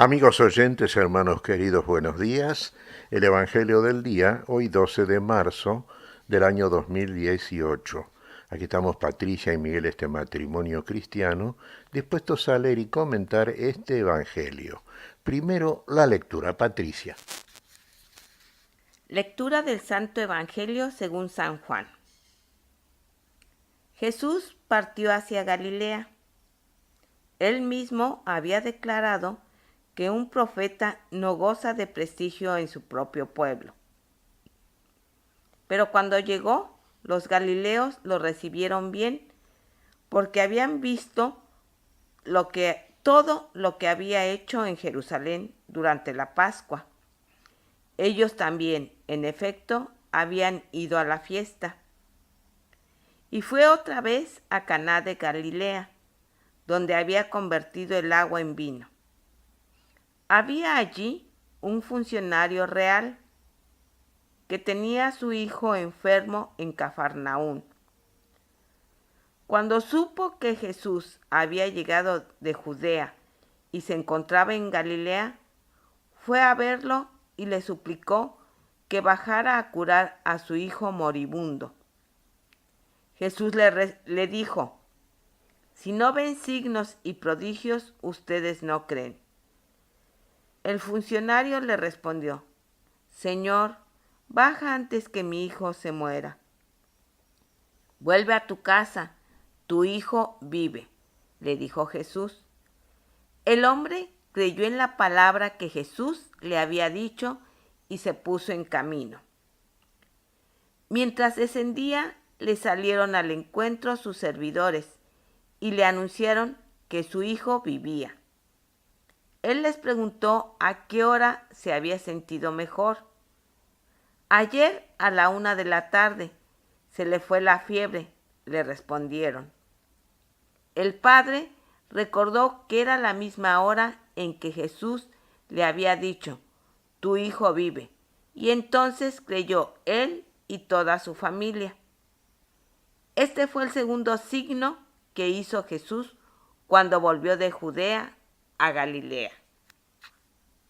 Amigos oyentes, hermanos queridos, buenos días. El Evangelio del día, hoy 12 de marzo del año 2018. Aquí estamos Patricia y Miguel, este matrimonio cristiano, dispuestos a leer y comentar este Evangelio. Primero, la lectura. Patricia. Lectura del Santo Evangelio según San Juan. Jesús partió hacia Galilea. Él mismo había declarado que un profeta no goza de prestigio en su propio pueblo. Pero cuando llegó, los galileos lo recibieron bien, porque habían visto todo lo que había hecho en Jerusalén durante la Pascua. Ellos también, en efecto, habían ido a la fiesta. Y fue otra vez a Caná de Galilea, donde había convertido el agua en vino. Había allí un funcionario real que tenía a su hijo enfermo en Cafarnaún. Cuando supo que Jesús había llegado de Judea y se encontraba en Galilea, fue a verlo y le suplicó que bajara a curar a su hijo moribundo. Jesús le dijo: si no ven signos y prodigios, ustedes no creen. El funcionario le respondió: Señor, baja antes que mi hijo se muera. Vuelve a tu casa, tu hijo vive, le dijo Jesús. El hombre creyó en la palabra que Jesús le había dicho y se puso en camino. Mientras descendía, le salieron al encuentro sus servidores y le anunciaron que su hijo vivía. Él les preguntó a qué hora se había sentido mejor. Ayer a la 1 de la tarde se le fue la fiebre, le respondieron. El padre recordó que era la misma hora en que Jesús le había dicho: tu hijo vive, y entonces creyó él y toda su familia. Este fue el segundo signo que hizo Jesús cuando volvió de Judea a Galilea.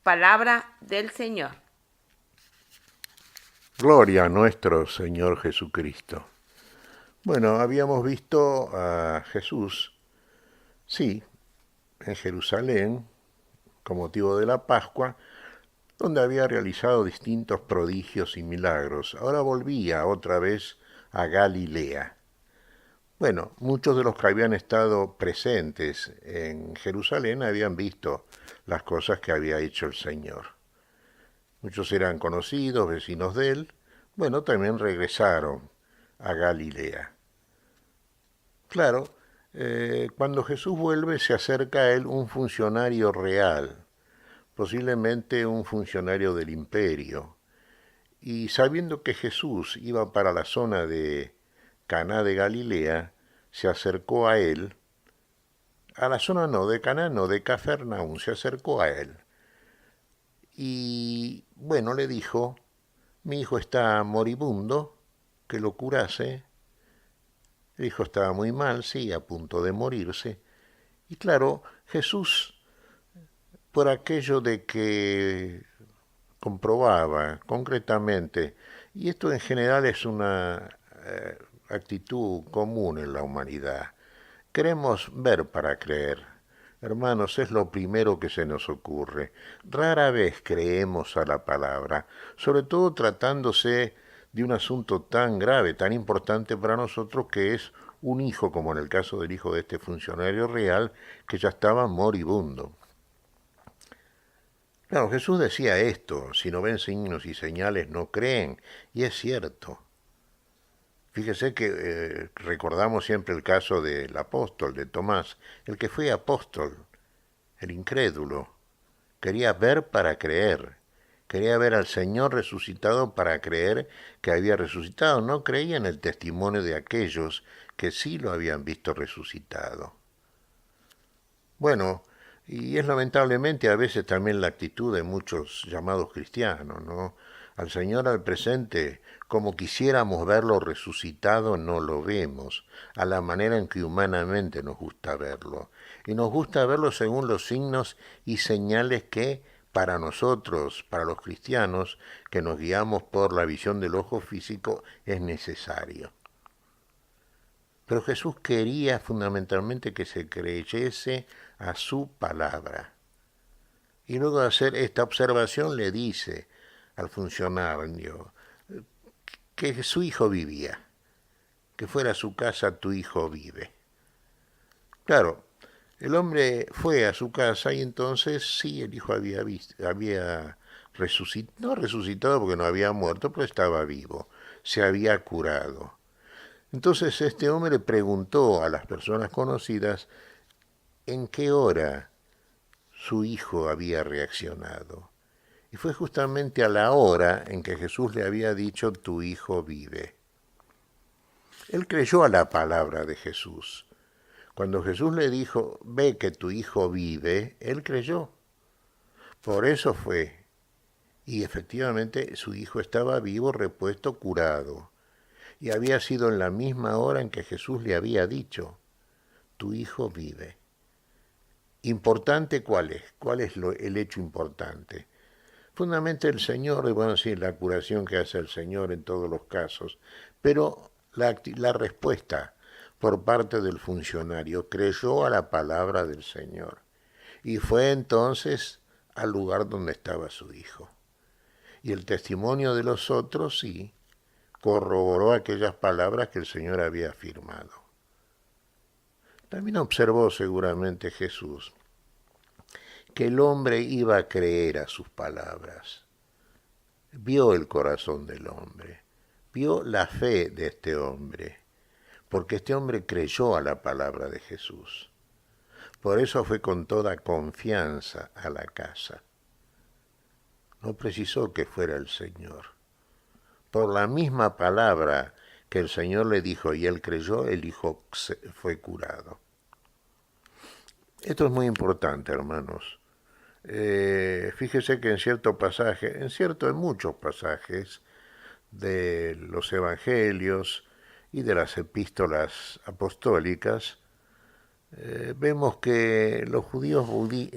Palabra del Señor. Gloria a nuestro Señor Jesucristo. Bueno, habíamos visto a Jesús, sí, en Jerusalén, con motivo de la Pascua, donde había realizado distintos prodigios y milagros. Ahora volvía otra vez a Galilea. Bueno, muchos de los que habían estado presentes en Jerusalén habían visto las cosas que había hecho el Señor. Muchos eran conocidos, vecinos de él. Bueno, también regresaron a Galilea. Claro, cuando Jesús vuelve se acerca a él un funcionario real, posiblemente un funcionario del imperio. Y sabiendo que Jesús iba para la zona de Caná de Galilea, se acercó a él, a la zona no, de Caná no, de Cafarnaún, se acercó a él. Y bueno, le dijo: mi hijo está moribundo, que lo curase. El hijo estaba muy mal, sí, a punto de morirse. Y claro, Jesús, por aquello de que comprobaba concretamente, y esto en general es una actitud común en la humanidad, queremos ver para creer. Hermanos, es lo primero que se nos ocurre. Rara vez creemos a la palabra, sobre todo tratándose de un asunto tan grave, tan importante para nosotros, que es un hijo, como en el caso del hijo de este funcionario real, que ya estaba moribundo. Claro, Jesús decía esto: si no ven signos y señales no creen, y es cierto. Fíjese que recordamos siempre el caso del apóstol, de Tomás, el que fue apóstol, el incrédulo. Quería ver para creer. Quería ver al Señor resucitado para creer que había resucitado. No creía en el testimonio de aquellos que sí lo habían visto resucitado. Bueno, y es lamentablemente a veces también la actitud de muchos llamados cristianos, ¿no? Al Señor al presente, como quisiéramos verlo resucitado, no lo vemos, a la manera en que humanamente nos gusta verlo. Y nos gusta verlo según los signos y señales que, para nosotros, para los cristianos, que nos guiamos por la visión del ojo físico, es necesario. Pero Jesús quería fundamentalmente que se creyese a su palabra. Y luego de hacer esta observación le dice al funcionario que su hijo vivía, que fuera a su casa, tu hijo vive. Claro, el hombre fue a su casa y entonces sí, el hijo había resucitado, no resucitado porque no había muerto, pero estaba vivo, se había curado. Entonces este hombre preguntó a las personas conocidas en qué hora su hijo había reaccionado. Y fue justamente a la hora en que Jesús le había dicho, tu hijo vive. Él creyó a la palabra de Jesús. Cuando Jesús le dijo, ve que tu hijo vive, él creyó. Por eso fue. Y efectivamente su hijo estaba vivo, repuesto, curado. Y había sido en la misma hora en que Jesús le había dicho, tu hijo vive. ¿Importante cuál es? ¿Cuál es el hecho importante? Fundamentalmente el Señor, bueno, sí, la curación que hace el Señor en todos los casos, pero la respuesta por parte del funcionario creyó a la palabra del Señor y fue entonces al lugar donde estaba su hijo. Y el testimonio de los otros, sí, corroboró aquellas palabras que el Señor había afirmado. También observó seguramente Jesús que el hombre iba a creer a sus palabras. Vio el corazón del hombre, vio la fe de este hombre, porque este hombre creyó a la palabra de Jesús. Por eso fue con toda confianza a la casa. No precisó que fuera el Señor. Por la misma palabra que el Señor le dijo y él creyó, el hijo fue curado. Esto es muy importante, hermanos. Fíjese que en muchos pasajes de los evangelios y de las epístolas apostólicas, vemos que los judíos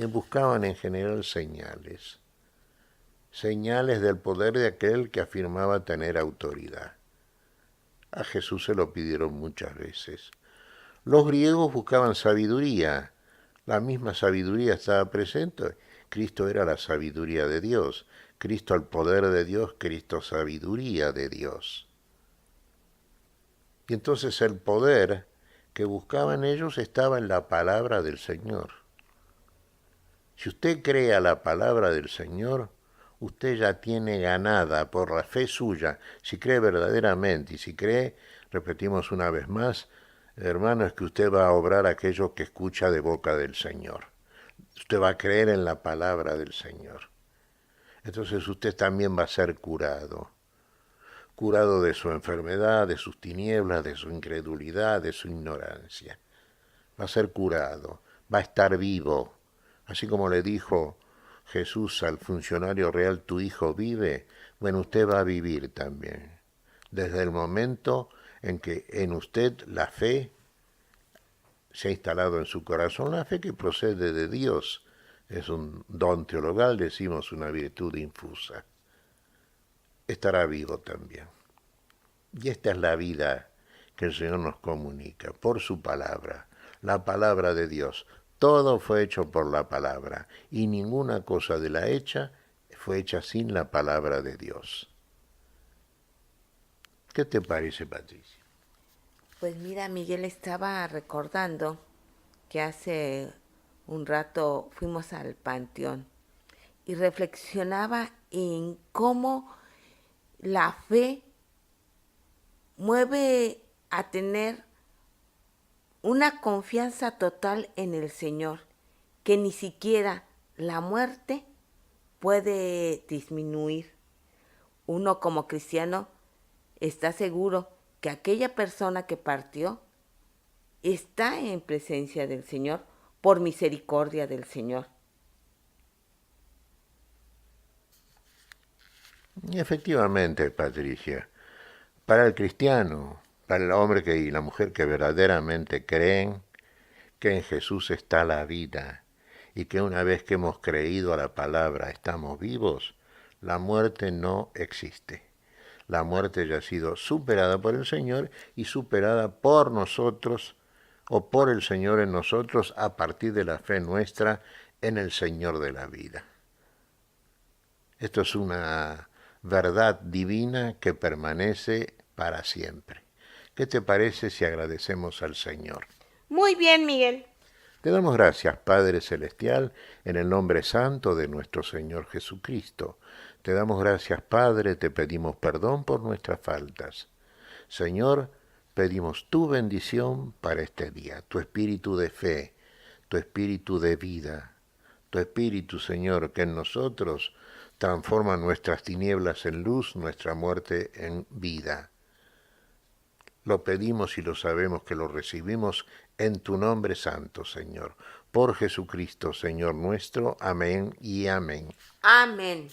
buscaban en general señales del poder de aquel que afirmaba tener autoridad. A Jesús se lo pidieron muchas veces. Los griegos buscaban sabiduría, la misma sabiduría estaba presente. Cristo era la sabiduría de Dios. Cristo el poder de Dios, Cristo sabiduría de Dios. Y entonces el poder que buscaban ellos estaba en la palabra del Señor. Si usted cree a la palabra del Señor, usted ya tiene ganada por la fe suya, si cree verdaderamente y si cree, repetimos una vez más, hermano, es que usted va a obrar aquello que escucha de boca del Señor. Usted va a creer en la palabra del Señor. Entonces usted también va a ser curado. Curado de su enfermedad, de sus tinieblas, de su incredulidad, de su ignorancia. Va a ser curado, va a estar vivo. Así como le dijo Jesús al funcionario real, tu hijo vive, bueno, usted va a vivir también. Desde el momento en que en usted la fe se ha instalado en su corazón, la fe que procede de Dios. Es un don teologal, decimos una virtud infusa. Estará vivo también. Y esta es la vida que el Señor nos comunica por su palabra, la palabra de Dios. Todo fue hecho por la palabra y ninguna cosa de la hecha fue hecha sin la palabra de Dios. ¿Qué te parece, Patricia? Pues mira, Miguel, estaba recordando que hace un rato fuimos al panteón y reflexionaba en cómo la fe mueve a tener una confianza total en el Señor, que ni siquiera la muerte puede disminuir. Uno como cristiano está seguro que aquella persona que partió está en presencia del Señor por misericordia del Señor. Y efectivamente, Patricia, para el cristiano, para el hombre y la mujer que verdaderamente creen que en Jesús está la vida y que una vez que hemos creído a la palabra estamos vivos, la muerte no existe. La muerte ya ha sido superada por el Señor y superada por nosotros o por el Señor en nosotros a partir de la fe nuestra en el Señor de la vida. Esto es una verdad divina que permanece para siempre. ¿Qué te parece si agradecemos al Señor? Muy bien, Miguel. Te damos gracias, Padre Celestial, en el nombre santo de nuestro Señor Jesucristo. Te damos gracias, Padre, te pedimos perdón por nuestras faltas. Señor, pedimos tu bendición para este día, tu espíritu de fe, tu espíritu de vida, tu espíritu, Señor, que en nosotros transforma nuestras tinieblas en luz, nuestra muerte en vida. Lo pedimos y lo sabemos que lo recibimos en tu nombre santo, Señor. Por Jesucristo, Señor nuestro. Amén y amén. Amén.